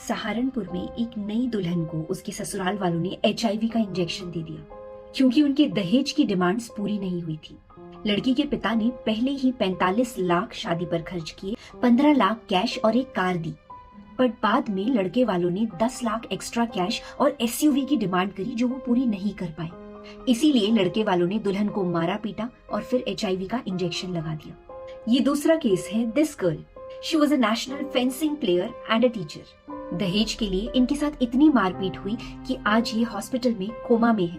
सहारनपुर में एक नई दुल्हन को उसके ससुराल वालों ने एचआईवी का इंजेक्शन दे दिया क्योंकि उनके दहेज की डिमांड्स पूरी नहीं हुई थी। लड़की के पिता ने पहले ही 45 लाख शादी पर खर्च किए, 15 लाख कैश और एक कार दी, बट बाद में लड़के वालों ने 10 लाख एक्स्ट्रा कैश और एसयूवी की डिमांड करी जो वो पूरी नहीं कर पाए। इसीलिए लड़के वालों ने दुल्हन को मारा पीटा और फिर एचआईवी का इंजेक्शन लगा दिया। ये दूसरा केस है this girl. She was a national fencing player and a teacher. दहेज के लिए इनके साथ इतनी मारपीट हुई कि आज ये हॉस्पिटल में कोमा में है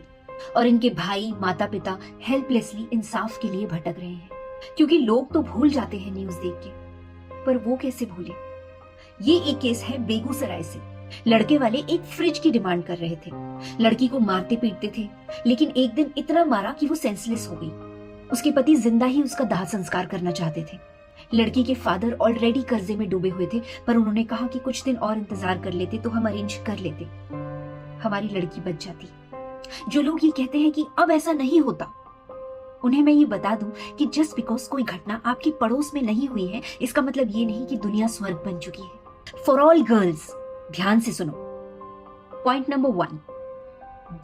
और इनके भाई माता पिता हेल्पलेसली इंसाफ के लिए भटक रहे हैं, क्योंकि लोग तो भूल जाते हैं न्यूज देख के, पर वो कैसे भूले। ये एक केस है बेगूसराय से। लड़के वाले एक फ्रिज की डिमांड कर रहे थे। लड़की को मारते पीटते थे, लेकिन एक दिन इतना मारा कि वो सेंसलेस हो गई। उसके पति जिंदा ही उसका दाह संस्कार करना चाहते थे। लड़की के फादर ऑलरेडी कर्जे में डूबे हुए थे, पर उन्होंने कहा कि कुछ दिन और इंतजार कर लेते तो हम अरेंज कर लेते, हमारी लड़की बच जाती। जो लोग ये कहते हैं कि अब ऐसा नहीं होता, उन्हें मैं ये बता दूं कि जस्ट बिकॉज कोई घटना आपके पड़ोस में नहीं हुई है, इसका मतलब ये नहीं कि दुनिया स्वर्ग बन चुकी है। फॉर ऑल गर्ल्स, ध्यान से सुनो। पॉइंट नंबर 1,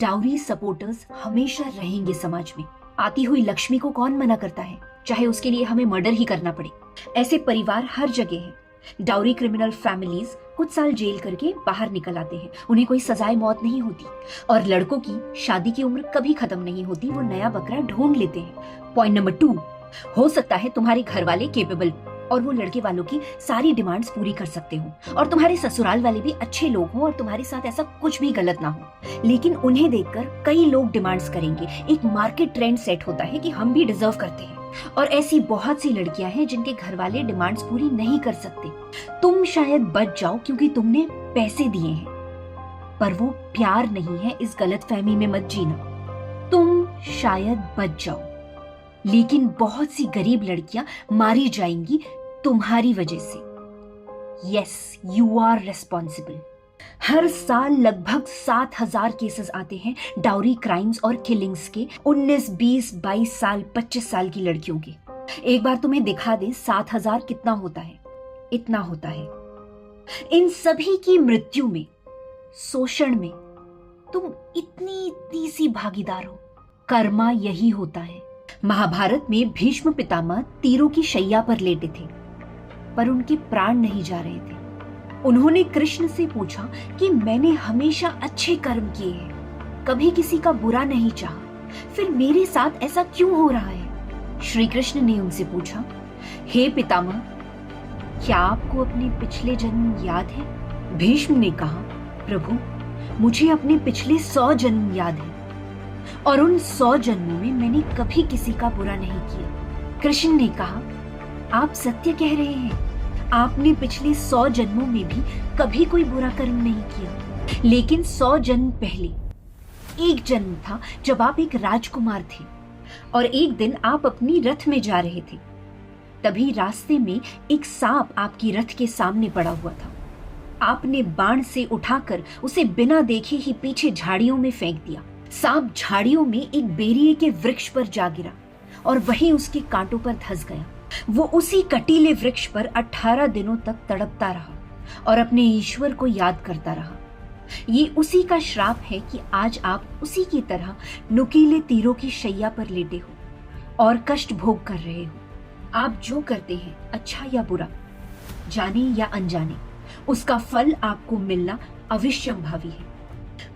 डाउरी सपोर्टर्स हमेशा रहेंगे समाज में। आती हुई लक्ष्मी को कौन मना करता है, चाहे उसके लिए हमें मर्डर ही करना पड़े। ऐसे परिवार हर जगह हैं। डाउरी क्रिमिनल फैमिलीज कुछ साल जेल करके बाहर निकल आते हैं, उन्हें कोई सजाए मौत नहीं होती। और लड़कों की शादी की उम्र कभी खत्म नहीं होती, वो नया बकरा ढूंढ लेते हैं। पॉइंट नंबर 2, हो सकता है तुम्हारे घर वाले केपेबल और वो लड़के वालों की सारी डिमांड्स पूरी कर सकते हो, और तुम्हारे ससुराल वाले भी अच्छे लोग हों और तुम्हारे साथ ऐसा कुछ भी गलत ना हो, लेकिन उन्हें देखकर कई लोग डिमांड्स करेंगे। एक मार्केट ट्रेंड सेट होता है कि हम भी डिजर्व करते हैं, और ऐसी बहुत सी लड़कियां हैं जिनके घर वाले डिमांड्स पूरी नहीं कर सकते। तुम शायद बच जाओ क्योंकि तुमने पैसे दिए हैं, पर वो प्यार नहीं है, इस गलतफहमी में मत जीना। तुम शायद बच जाओ, लेकिन बहुत सी गरीब लड़कियां मारी जाएंगी तुम्हारी वजह से। Yes, you are responsible. हर साल लगभग 7,000 केसेस आते हैं डाउरी क्राइम्स और किलिंग्स के, 19, 20, 22 साल, 25 साल की लड़कियों के। एक बार तुम्हें दिखा दें 7,000 कितना होता है। इतना होता है। इन सभी की मृत्यु में, शोषण में तुम इतनी सी भागीदार हो। कर्मा यही होता है। महाभारत में भीष्म पितामह तीरों की शैया पर लेटे थे, पर उनके प्राण नहीं जा रहे थे। उन्होंने कृष्ण से पूछा कि मैंने हमेशा अच्छे कर्म किए हैं, कभी किसी का बुरा नहीं चाहा, फिर मेरे साथ ऐसा क्यों हो रहा है? श्री कृष्ण ने उनसे पूछा, हे पितामह, क्या आपको अपने पिछले जन्म याद है? भीष्म ने कहा, प्रभु, मुझे अपने पिछले 100 जन्म याद है, और उन 100 जन्मों में मैंने कभी किसी का बुरा नहीं किया। कृष्ण ने कहा, आप सत्य कह रहे हैं, आपने पिछले 100 जन्मों में भी कभी कोई बुरा कर्म नहीं किया, लेकिन 100 जन्म पहले एक जन्म था जब आप एक राजकुमार थे और एक दिन आप अपनी रथ में जा रहे थे। तभी रास्ते में एक सांप आपकी रथ के सामने पड़ा हुआ था। आपने बाण से उठाकर उसे बिना देखे ही पीछे झाड़ियों में फेंक दिया। सांप झाड़ियों में एक बेरिए के वृक्ष पर जा गिरा और वहीं उसके कांटों पर धंस गया। वो उसी कटीले वृक्ष पर 18 दिनों तक तड़पता रहा और अपने ईश्वर को याद करता रहा। ये उसी का श्राप है कि आज आप उसी की तरह नुकीले तीरों की शैया पर लेटे हो और कष्ट भोग कर रहे हो। आप जो करते हैं, अच्छा या बुरा, जाने या अनजाने, उसका फल आपको मिलना अविश्यंभावी है।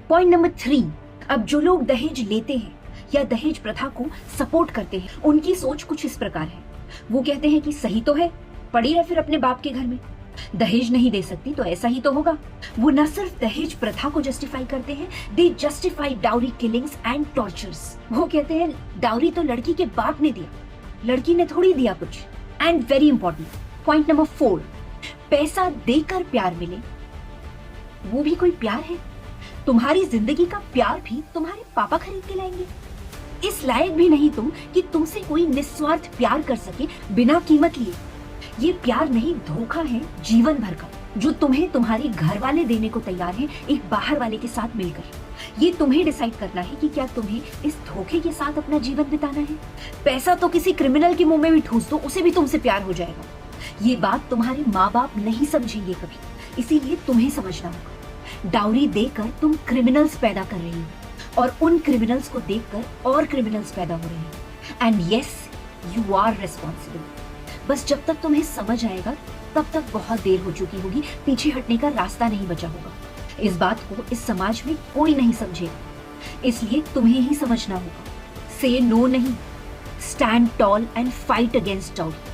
पॉइंट नंबर 3, अब जो लोग दहेज लेते हैं या दहेज प्रथा को सपोर्ट करते हैं, उनकी सोच कुछ इस प्रकार है। वो कहते हैं कि सही तो है, पड़ी रह फिर अपने बाप के घर में, दहेज नहीं दे सकती तो ऐसा ही तो होगा। वो न सिर्फ दहेज प्रथा को जस्टिफाई करते हैं, they justify dowry killings and tortures. वो कहते हैं डाउरी तो लड़की के बाप ने दिया, लड़की ने थोड़ी दिया कुछ। And very important, point number 4, पैसा देकर प्यार मिले, वो भी कोई प्यार है? तुम्हारी जिंदगी का प्यार भी तुम्हारे पापा खरीद के लाएंगे? इस लायक भी नहीं तुम कि तुमसे कोई निस्वार्थ प्यार कर सके बिना कीमत लिए। ये प्यार नहीं, धोखा है जीवन भर का, जो तुम्हें तुम्हारे घर वाले देने को तैयार हैं एक बाहर वाले के साथ मिलकर। ये तुम्हें डिसाइड करना है कि क्या तुम्हें इस धोखे के साथ अपना जीवन बिताना है। पैसा तो किसी क्रिमिनल के मुंह में भी ठूस दो, उसे भी तुमसे प्यार हो जाएगा। ये बात तुम्हारे माँ बाप नहीं समझेंगे कभी, इसीलिए तुम्हें समझना होगा, डाउरी देकर तुम क्रिमिनल्स पैदा कर रही हो और उन क्रिमिनल्स को देखकर और क्रिमिनल्स पैदा हो रहे हैं। And yes, you are responsible. बस जब तक तुम्हें समझ आएगा तब तक बहुत देर हो चुकी होगी, पीछे हटने का रास्ता नहीं बचा होगा। इस बात को इस समाज में कोई नहीं समझेगा, इसलिए तुम्हें ही समझना होगा। से नो नहीं, stand tall and fight against doubt.